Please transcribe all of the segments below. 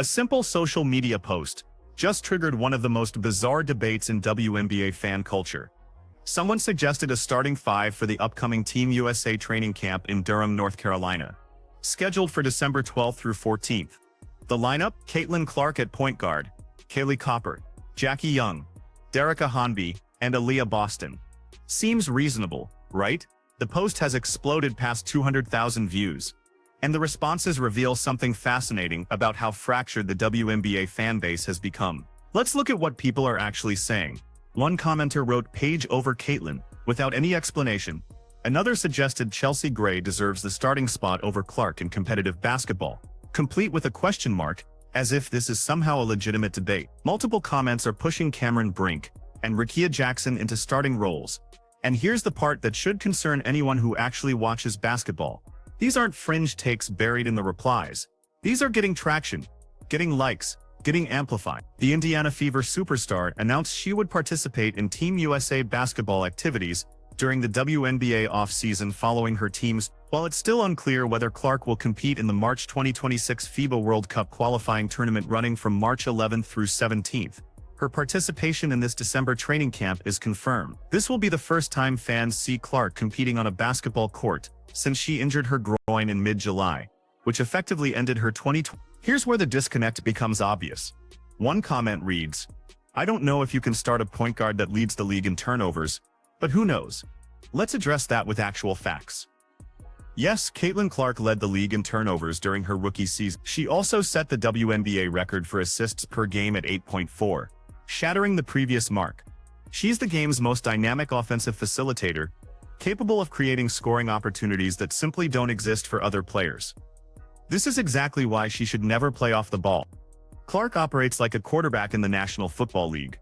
A simple social media post just triggered one of the most bizarre debates in WNBA fan culture. Someone suggested a starting five for the upcoming Team USA training camp in Durham, North Carolina, scheduled for December 12th through 14th. The lineup: Caitlin Clark at point guard, Kaylee Copper, Jackie Young, Derica Hanby, and Aaliyah Boston. Seems reasonable, right? The post has exploded past 200,000 views, and the responses reveal something fascinating about how fractured the WNBA fanbase has become. Let's look at what people are actually saying. One commenter wrote Paige over Caitlin, without any explanation. Another suggested Chelsea Gray deserves the starting spot over Clark in competitive basketball, complete with a question mark, as if this is somehow a legitimate debate. Multiple comments are pushing Cameron Brink and Rickea Jackson into starting roles. And here's the part that should concern anyone who actually watches basketball. These aren't fringe takes buried in the replies. These are getting traction, getting likes, getting amplified. The Indiana Fever superstar announced she would participate in Team USA basketball activities during the WNBA offseason following her team's. While it's still unclear whether Clark will compete in the March 2026 FIBA World Cup qualifying tournament running from March 11th through 17th, her participation in this December training camp is confirmed. This will be the first time fans see Clark competing on a basketball court since she injured her groin in mid-July, which effectively ended her 2020. Here's where the disconnect becomes obvious. One comment reads, "I don't know if you can start a point guard that leads the league in turnovers, but who knows? Let's address that with actual facts." Yes, Caitlin Clark led the league in turnovers during her rookie season. She also set the WNBA record for assists per game at 8.4, shattering the previous mark. She's the game's most dynamic offensive facilitator, capable of creating scoring opportunities that simply don't exist for other players. This is exactly why she should never play off the ball. Clark operates like a quarterback in the National Football League.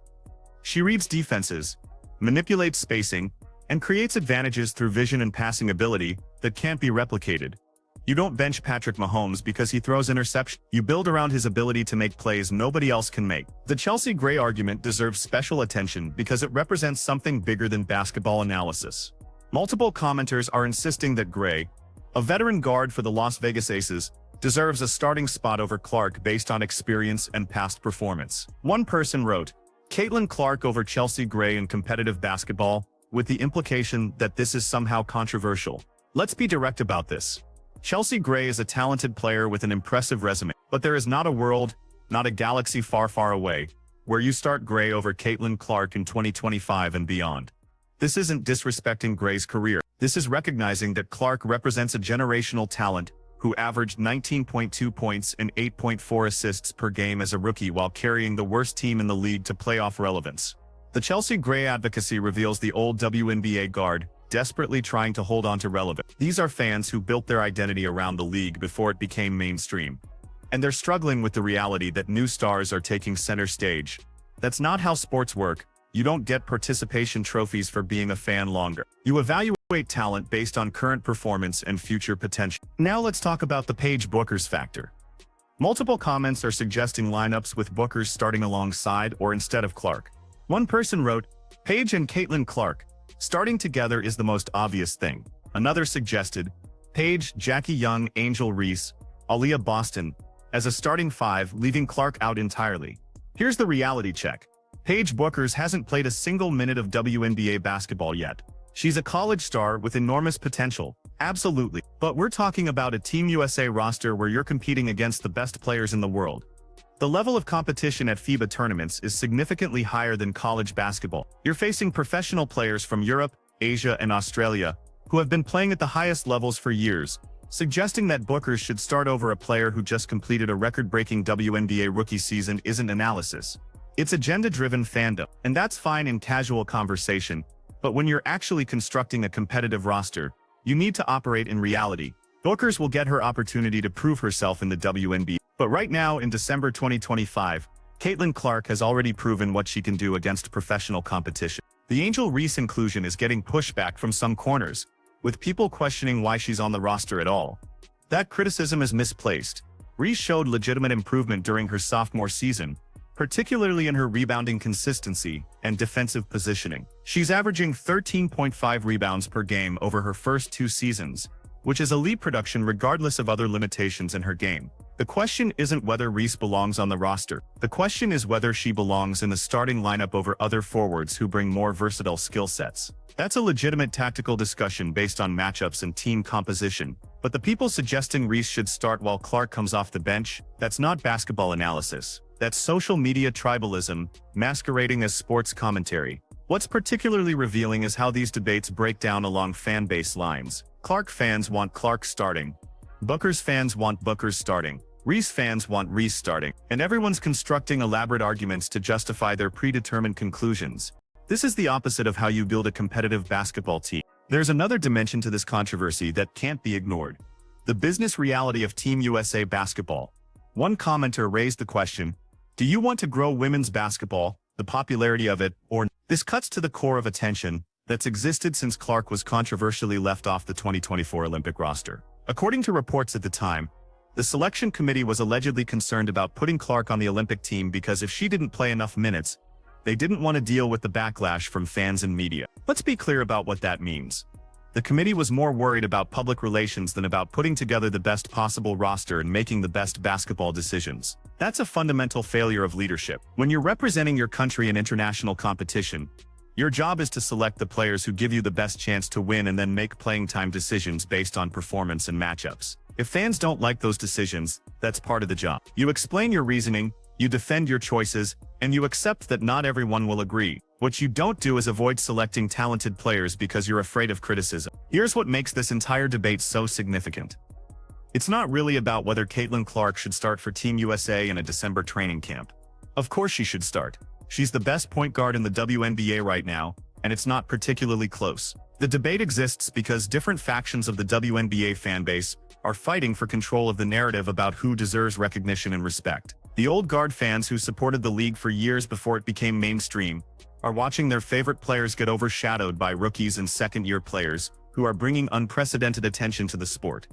She reads defenses, manipulates spacing, and creates advantages through vision and passing ability that can't be replicated. You don't bench Patrick Mahomes because he throws interceptions. You build around his ability to make plays nobody else can make. The Chelsea Gray argument deserves special attention because it represents something bigger than basketball analysis. Multiple commenters are insisting that Gray, a veteran guard for the Las Vegas Aces, deserves a starting spot over Clark based on experience and past performance. One person wrote, "Caitlin Clark over Chelsea Gray in competitive basketball," with the implication that this is somehow controversial. Let's be direct about this. Chelsea Gray is a talented player with an impressive resume, but there is not a world, not a galaxy far, far away, where you start Gray over Caitlin Clark in 2025 and beyond. This isn't disrespecting Gray's career. This is recognizing that Clark represents a generational talent who averaged 19.2 points and 8.4 assists per game as a rookie while carrying the worst team in the league to playoff relevance. The Chelsea Gray advocacy reveals the old WNBA guard, desperately trying to hold on to relevance. These are fans who built their identity around the league before it became mainstream. And they're struggling with the reality that new stars are taking center stage. That's not how sports work. You don't get participation trophies for being a fan longer. You evaluate talent based on current performance and future potential. Now let's talk about the Paige Bueckers factor. Multiple comments are suggesting lineups with Bueckers starting alongside or instead of Clark. One person wrote, "Paige and Caitlin Clark starting together is the most obvious thing." Another suggested, "Paige, Jackie Young, Angel Reese, Aaliyah Boston as a starting five, leaving Clark out entirely." Here's the reality check. Paige Bueckers hasn't played a single minute of WNBA basketball yet. She's a college star with enormous potential, absolutely. But we're talking about a Team USA roster where you're competing against the best players in the world. The level of competition at FIBA tournaments is significantly higher than college basketball. You're facing professional players from Europe, Asia, and Australia who have been playing at the highest levels for years, suggesting that Bueckers should start over a player who just completed a record-breaking WNBA rookie season isn't analysis. It's agenda-driven fandom, and that's fine in casual conversation, but when you're actually constructing a competitive roster, you need to operate in reality. Bueckers will get her opportunity to prove herself in the WNBA. But right now, in December 2025, Caitlin Clark has already proven what she can do against professional competition. The Angel Reese inclusion is getting pushback from some corners, with people questioning why she's on the roster at all. That criticism is misplaced. Reese showed legitimate improvement during her sophomore season, particularly in her rebounding consistency and defensive positioning. She's averaging 13.5 rebounds per game over her first 2 seasons, which is elite production regardless of other limitations in her game. The question isn't whether Reese belongs on the roster. The question is whether she belongs in the starting lineup over other forwards who bring more versatile skill sets. That's a legitimate tactical discussion based on matchups and team composition. But the people suggesting Reese should start while Clark comes off the bench, that's not basketball analysis. That's social media tribalism, masquerading as sports commentary. What's particularly revealing is how these debates break down along fan base lines. Clark fans want Clark starting. Bueckers fans want Bueckers starting. Reese fans want Reese starting. And everyone's constructing elaborate arguments to justify their predetermined conclusions. This is the opposite of how you build a competitive basketball team. There's another dimension to this controversy that can't be ignored. The business reality of Team USA basketball. One commenter raised the question, do you want to grow women's basketball, the popularity of it, or not? This cuts to the core of attention that's existed since Clark was controversially left off the 2024 Olympic roster. According to reports at the time, the selection committee was allegedly concerned about putting Clark on the Olympic team because if she didn't play enough minutes, they didn't want to deal with the backlash from fans and media. Let's be clear about what that means. The committee was more worried about public relations than about putting together the best possible roster and making the best basketball decisions. That's a fundamental failure of leadership. When you're representing your country in international competition, your job is to select the players who give you the best chance to win and then make playing time decisions based on performance and matchups. If fans don't like those decisions, that's part of the job. You explain your reasoning, you defend your choices, and you accept that not everyone will agree. What you don't do is avoid selecting talented players because you're afraid of criticism. Here's what makes this entire debate so significant. It's not really about whether Caitlin Clark should start for Team USA in a December training camp. Of course she should start. She's the best point guard in the WNBA right now, and it's not particularly close. The debate exists because different factions of the WNBA fanbase are fighting for control of the narrative about who deserves recognition and respect. The old guard fans who supported the league for years before it became mainstream are watching their favorite players get overshadowed by rookies and second-year players who are bringing unprecedented attention to the sport.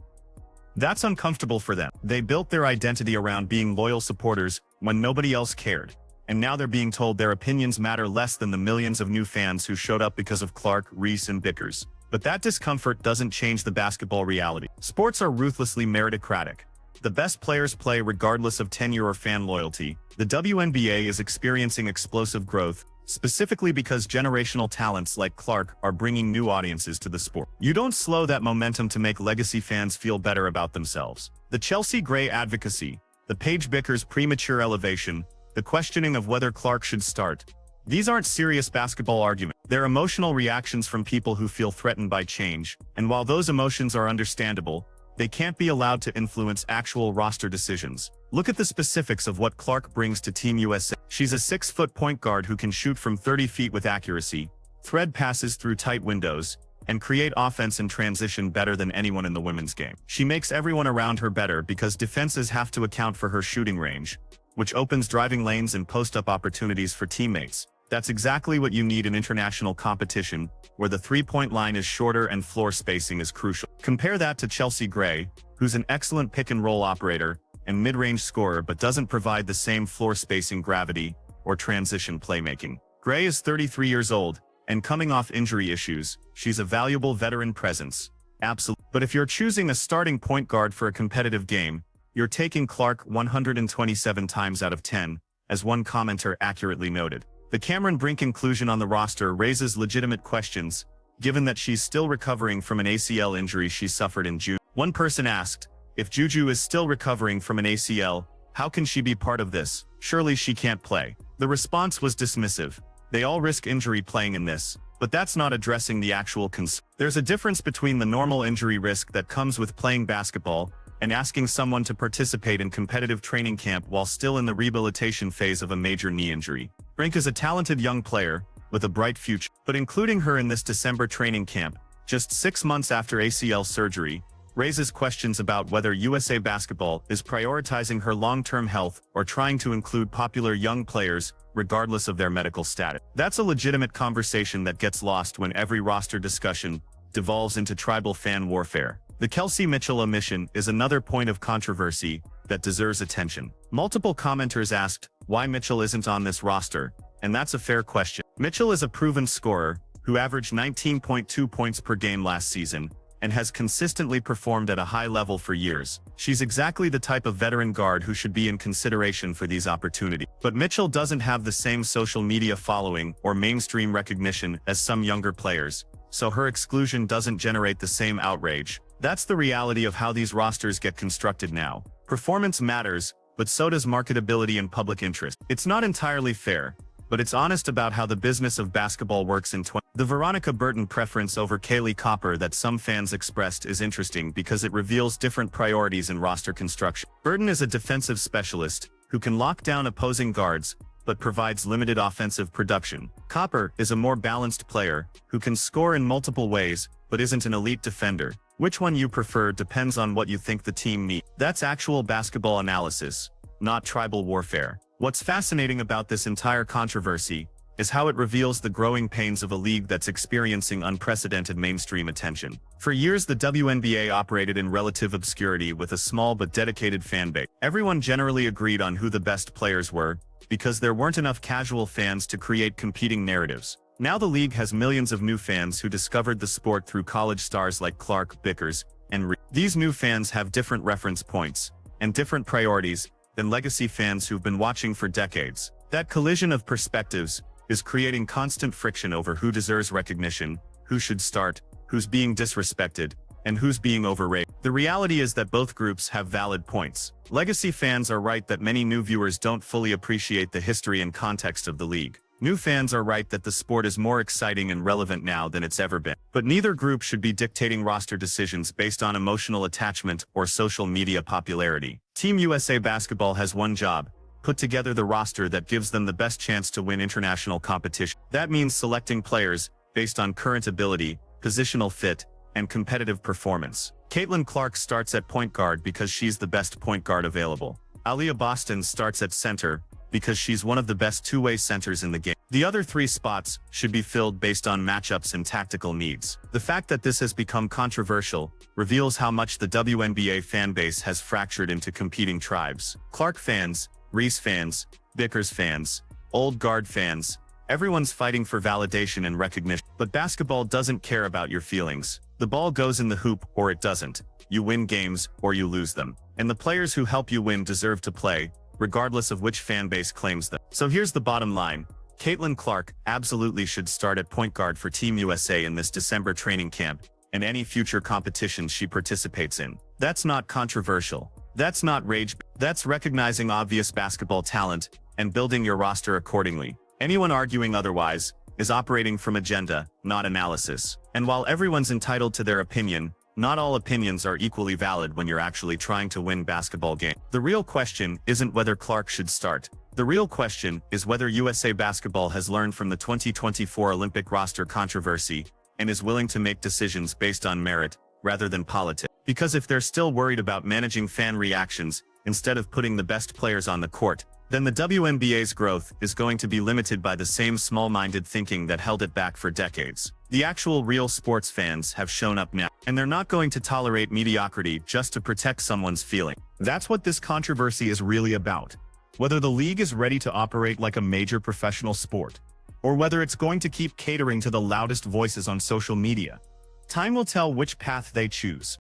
That's uncomfortable for them. They built their identity around being loyal supporters when nobody else cared, and now they're being told their opinions matter less than the millions of new fans who showed up because of Clark, Reese, and Bueckers. But that discomfort doesn't change the basketball reality. Sports are ruthlessly meritocratic. The best players play regardless of tenure or fan loyalty. The WNBA is experiencing explosive growth, specifically because generational talents like Clark are bringing new audiences to the sport. You don't slow that momentum to make legacy fans feel better about themselves. The Chelsea Gray advocacy, the Paige Bueckers premature elevation, the questioning of whether Clark should start. These aren't serious basketball arguments. They're emotional reactions from people who feel threatened by change, and while those emotions are understandable, they can't be allowed to influence actual roster decisions. Look at the specifics of what Clark brings to Team USA. She's a 6-foot point guard who can shoot from 30 feet with accuracy, thread passes through tight windows, and create offense in transition better than anyone in the women's game. She makes everyone around her better because defenses have to account for her shooting range, which opens driving lanes and post-up opportunities for teammates. That's exactly what you need in international competition, where the three-point line is shorter and floor spacing is crucial. Compare that to Chelsea Gray, who's an excellent pick-and-roll operator and mid-range scorer but doesn't provide the same floor spacing gravity or transition playmaking. Gray is 33 years old, and coming off injury issues, she's a valuable veteran presence. Absolutely. But if you're choosing a starting point guard for a competitive game, you're taking Clark 127 times out of 10, as one commenter accurately noted. The Cameron Brink inclusion on the roster raises legitimate questions, given that she's still recovering from an ACL injury she suffered in June. One person asked, if Juju is still recovering from an ACL, how can she be part of this? Surely she can't play. The response was dismissive. They all risk injury playing in this, but that's not addressing the actual concern. There's a difference between the normal injury risk that comes with playing basketball and asking someone to participate in competitive training camp while still in the rehabilitation phase of a major knee injury. Brink is a talented young player with a bright future, but including her in this December training camp, just 6 months after ACL surgery, raises questions about whether USA Basketball is prioritizing her long-term health or trying to include popular young players regardless of their medical status. That's a legitimate conversation that gets lost when every roster discussion devolves into tribal fan warfare. The Kelsey Mitchell omission is another point of controversy that deserves attention. Multiple commenters asked why Mitchell isn't on this roster, and that's a fair question. Mitchell is a proven scorer who averaged 19.2 points per game last season and has consistently performed at a high level for years. She's exactly the type of veteran guard who should be in consideration for these opportunities. But Mitchell doesn't have the same social media following or mainstream recognition as some younger players, so her exclusion doesn't generate the same outrage. That's the reality of how these rosters get constructed now. Performance matters, but so does marketability and public interest. It's not entirely fair, but it's honest about how the business of basketball works in The Veronica Burton preference over Kaylee Copper that some fans expressed is interesting because it reveals different priorities in roster construction. Burton is a defensive specialist who can lock down opposing guards, but provides limited offensive production. Copper is a more balanced player who can score in multiple ways, but isn't an elite defender. Which one you prefer depends on what you think the team needs. That's actual basketball analysis, not tribal warfare. What's fascinating about this entire controversy is how it reveals the growing pains of a league that's experiencing unprecedented mainstream attention. For years, the WNBA operated in relative obscurity with a small but dedicated fan base. Everyone generally agreed on who the best players were, because there weren't enough casual fans to create competing narratives. Now the league has millions of new fans who discovered the sport through college stars like Clark, Bueckers, and Reese. These new fans have different reference points and different priorities than legacy fans who've been watching for decades. That collision of perspectives is creating constant friction over who deserves recognition, who should start, who's being disrespected, and who's being overrated. The reality is that both groups have valid points. Legacy fans are right that many new viewers don't fully appreciate the history and context of the league. New fans are right that the sport is more exciting and relevant now than it's ever been. But neither group should be dictating roster decisions based on emotional attachment or social media popularity. Team USA Basketball has one job: put together the roster that gives them the best chance to win international competition. That means selecting players based on current ability, positional fit, and competitive performance. Caitlin Clark starts at point guard because she's the best point guard available. Aaliyah Boston starts at center because she's one of the best two-way centers in the game. The other three spots should be filled based on matchups and tactical needs. The fact that this has become controversial reveals how much the WNBA fanbase has fractured into competing tribes. Clark fans, Reese fans, Bueckers fans, old guard fans, everyone's fighting for validation and recognition. But basketball doesn't care about your feelings. The ball goes in the hoop or it doesn't. You win games or you lose them. And the players who help you win deserve to play, regardless of which fan base claims them. So here's the bottom line. Caitlin Clark absolutely should start at point guard for Team USA in this December training camp and any future competitions she participates in. That's not controversial. That's not rage. That's recognizing obvious basketball talent and building your roster accordingly. Anyone arguing otherwise is operating from agenda, not analysis. And while everyone's entitled to their opinion, not all opinions are equally valid when you're actually trying to win basketball games. The real question isn't whether Clark should start. The real question is whether USA Basketball has learned from the 2024 Olympic roster controversy and is willing to make decisions based on merit rather than politics. Because if they're still worried about managing fan reactions instead of putting the best players on the court, then the WNBA's growth is going to be limited by the same small-minded thinking that held it back for decades. The actual real sports fans have shown up now, and they're not going to tolerate mediocrity just to protect someone's feeling. That's what this controversy is really about. Whether the league is ready to operate like a major professional sport, or whether it's going to keep catering to the loudest voices on social media. Time will tell which path they choose.